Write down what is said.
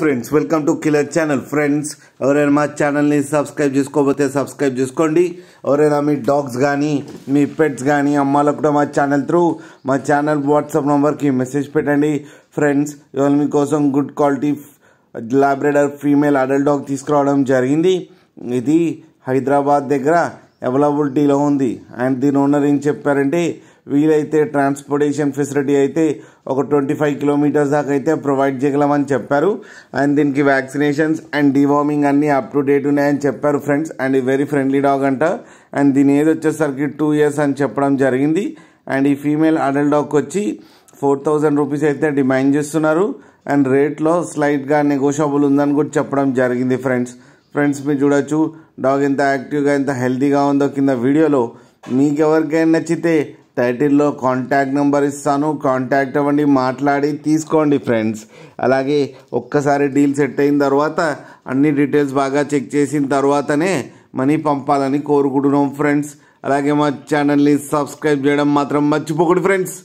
Friends, welcome to killer channel. Friends, ఎవరైనా మా ఛానల్ని సబ్స్క్రైబ్ చేసుకోకపోతే సబ్స్క్రైబ్ చేసుకోండి. ఎవరైనా మీ డాగ్స్ కానీ మీ పెట్స్ కానీ అమ్మాలకు కూడా మా ఛానల్ వాట్సాప్ నెంబర్కి మెసేజ్ పెట్టండి. ఫ్రెండ్స్, ఇవాళ మీకోసం good quality Labrador female adult dog తీసుకురావడం జరిగింది. ఇది హైదరాబాద్ దగ్గర అవైలబిలిటీలో ఉంది. అండ్ దీని ఓనర్ ఏం చెప్పారంటే, వీలైతే ట్రాన్స్పోర్టేషన్ ఫెసిలిటీ అయితే ఒక 25 కిలోమీటర్స్ దాకా అయితే ప్రొవైడ్ చేయగలమని చెప్పారు. అండ్ దీనికి వ్యాక్సినేషన్స్ అండ్ డివార్మింగ్ అన్నీ అప్ టు డేట్ ఉన్నాయని చెప్పారు friends. And very friendly dog అంట. అండ్ దీని ఏజ్ వచ్చేసరికి 2 years అని చెప్పడం జరిగింది. అండ్ ఈ ఫీమేల్ అడల్ట్ డాగ్కి వచ్చి 4000 రూపీస్ అయితే డిమాండ్ చేస్తున్నారు. అండ్ రేట్లో స్లైట్గా నెగోషియబుల్ ఉందని కూడా చెప్పడం జరిగింది ఫ్రెండ్స్. మీరు చూడొచ్చు డాగ్ ఎంత యాక్టివ్గా ఎంత హెల్తీగా ఉందో కింద వీడియోలో. మీకు ఎవరికైనా నచ్చితే టైటిల్లో కాంటాక్ట్ నెంబర్ ఇస్తాను, కాంటాక్ట్ అవ్వండి, మాట్లాడి తీసుకోండి ఫ్రెండ్స్. అలాగే ఒక్కసారి డీల్ సెట్ అయిన తర్వాత అన్ని డీటెయిల్స్ బాగా చెక్ చేసిన తర్వాతనే మనీ పంపాలని కోరుకుంటున్నాం ఫ్రెండ్స్. అలాగే మా ఛానల్ని సబ్స్క్రైబ్ చేయడం మాత్రం మర్చిపోకండి ఫ్రెండ్స్.